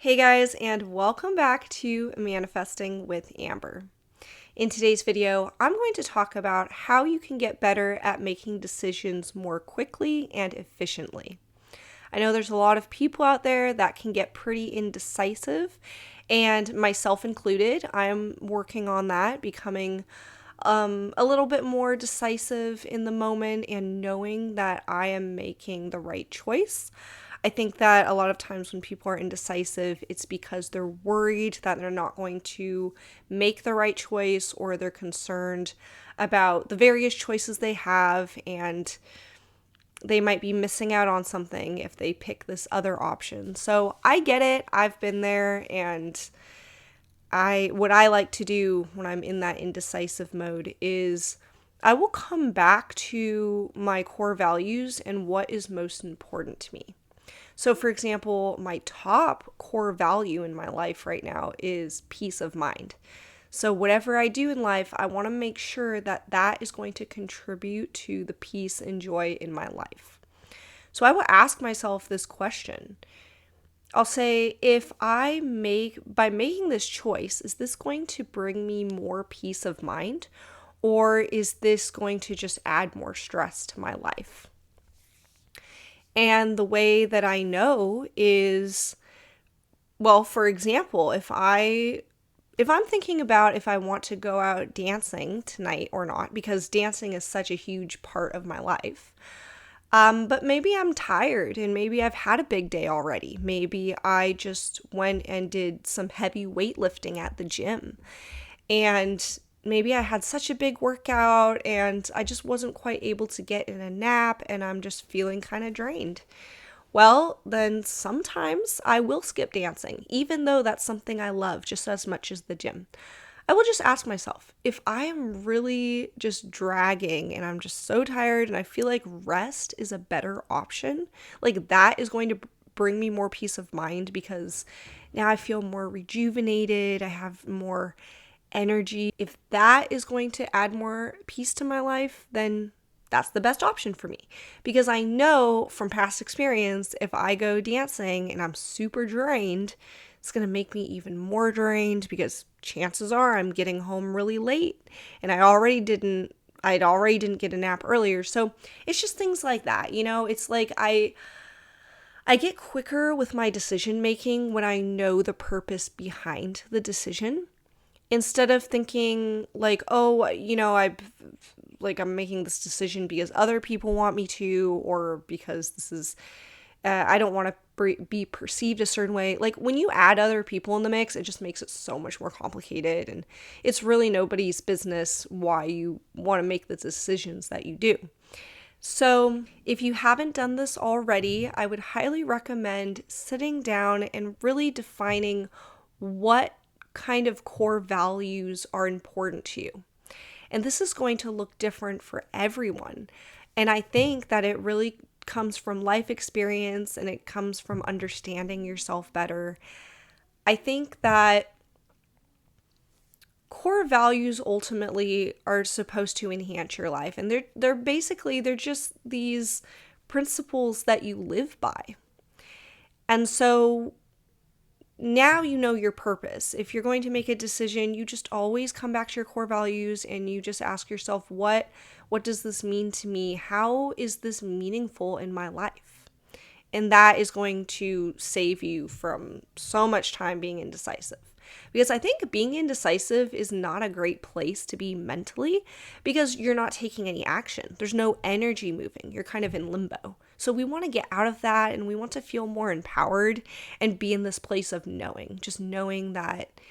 Hey guys, and welcome back to Manifesting with Amber. In today's video, I'm going to talk about how you can get better at making decisions more quickly and efficiently. I know there's a lot of people out there that can get pretty indecisive, and myself included. I'm working on that, becoming a little bit more decisive in the moment and knowing that I am making the right choice. I think that a lot of times when people are indecisive, it's because they're worried that they're not going to make the right choice, or they're concerned about the various choices they have, and they might be missing out on something if they pick this other option. So I get it. I've been there, and what I like to do when I'm in that indecisive mode is I will come back to my core values and what is most important to me. So, for example, my top core value in my life right now is peace of mind. So, whatever I do in life, I want to make sure that that is going to contribute to the peace and joy in my life. So, I will ask myself this question. I'll say, by making this choice, is this going to bring me more peace of mind, or is this going to just add more stress to my life? And the way that I know is, well, for example, if I'm thinking about if I want to go out dancing tonight or not, because dancing is such a huge part of my life. But maybe I'm tired and maybe I've had a big day already. Maybe I just went and did some heavy weightlifting at the gym. And maybe I had such a big workout and I just wasn't quite able to get in a nap and I'm just feeling kind of drained. Well, then sometimes I will skip dancing, even though that's something I love just as much as the gym. I will just ask myself, if I am really just dragging and I'm just so tired and I feel like rest is a better option, like that is going to bring me more peace of mind because now I feel more rejuvenated, I have more energy. If that is going to add more peace to my life, then that's the best option for me. Because I know from past experience, if I go dancing and I'm super drained, it's going to make me even more drained because chances are I'm getting home really late and I'd already didn't get a nap earlier. So it's just things like that. It's like I get quicker with my decision making when I know the purpose behind the decision. Instead of thinking like, oh, I'm making this decision because other people want me to, or because this is, I don't want to be perceived a certain way. Like when you add other people in the mix, it just makes it so much more complicated. And it's really nobody's business why you want to make the decisions that you do. So if you haven't done this already, I would highly recommend sitting down and really defining what kind of core values are important to you. And this is going to look different for everyone. And I think that it really comes from life experience and it comes from understanding yourself better. I think that core values ultimately are supposed to enhance your life. And they're just these principles that you live by. And so now you know your purpose. If you're going to make a decision, you just always come back to your core values and you just ask yourself, what does this mean to me? How is this meaningful in my life? And that is going to save you from so much time being indecisive. Because I think being indecisive is not a great place to be mentally because you're not taking any action. There's no energy moving. You're kind of in limbo. So we want to get out of that and we want to feel more empowered and be in this place of knowing, just knowing that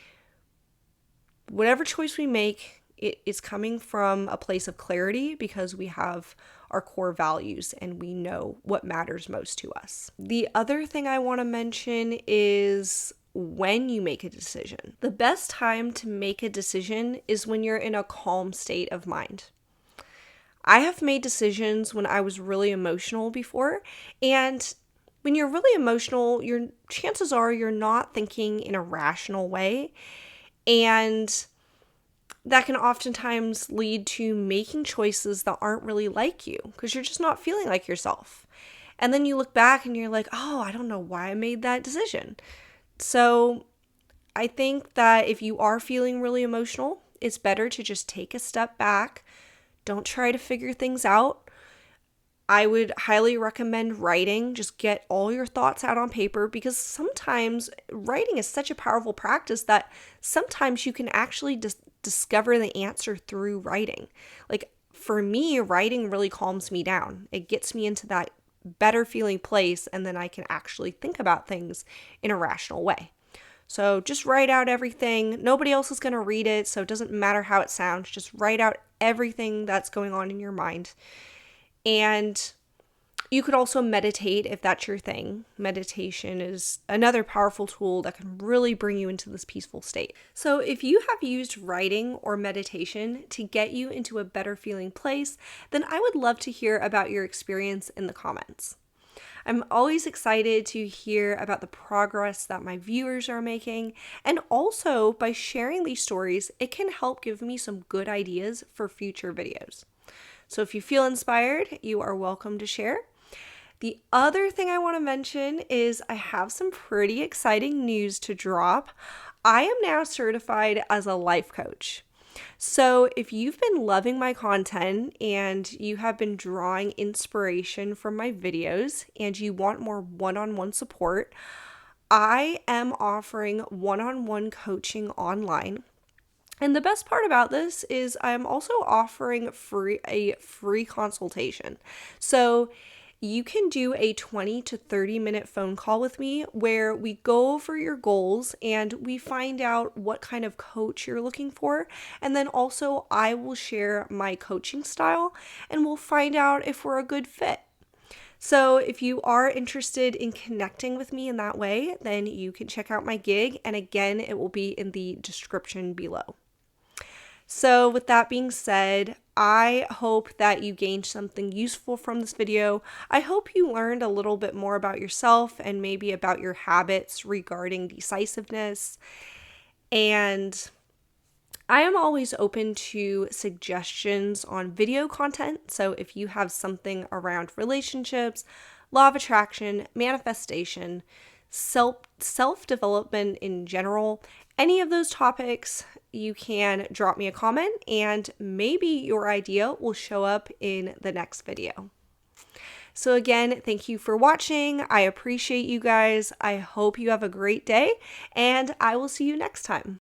whatever choice we make, it is coming from a place of clarity because we have our core values and we know what matters most to us. The other thing I want to mention is when you make a decision. The best time to make a decision is when you're in a calm state of mind. I have made decisions when I was really emotional before, and when you're really emotional, your chances are you're not thinking in a rational way, and that can oftentimes lead to making choices that aren't really like you because you're just not feeling like yourself. And then you look back and you're like, oh, I don't know why I made that decision. So I think that if you are feeling really emotional, it's better to just take a step back. Don't try to figure things out. I would highly recommend writing. Just get all your thoughts out on paper, because sometimes writing is such a powerful practice that sometimes you can actually just discover the answer through writing. Like for me, writing really calms me down. It gets me into that better feeling place, and then I can actually think about things in a rational way. So just write out everything. Nobody else is going to read it, so it doesn't matter how it sounds. Just write out everything that's going on in your mind. And you could also meditate if that's your thing. Meditation is another powerful tool that can really bring you into this peaceful state. So if you have used writing or meditation to get you into a better feeling place, then I would love to hear about your experience in the comments. I'm always excited to hear about the progress that my viewers are making, and also by sharing these stories, it can help give me some good ideas for future videos. So if you feel inspired, you are welcome to share. The other thing I want to mention is I have some pretty exciting news to drop. I am now certified as a life coach. So if you've been loving my content and you have been drawing inspiration from my videos and you want more one-on-one support, I am offering one-on-one coaching online. And the best part about this is I'm also offering a free consultation. So you can do a 20 to 30 minute phone call with me where we go over your goals and we find out what kind of coach you're looking for. And then also I will share my coaching style and we'll find out if we're a good fit. So if you are interested in connecting with me in that way, then you can check out my gig. And again, it will be in the description below. So with that being said, I hope that you gained something useful from this video. I hope you learned a little bit more about yourself and maybe about your habits regarding decisiveness. And I am always open to suggestions on video content. So if you have something around relationships, law of attraction, manifestation, self-development in general, any of those topics, you can drop me a comment and maybe your idea will show up in the next video. So again, thank you for watching. I appreciate you guys. I hope you have a great day and I will see you next time.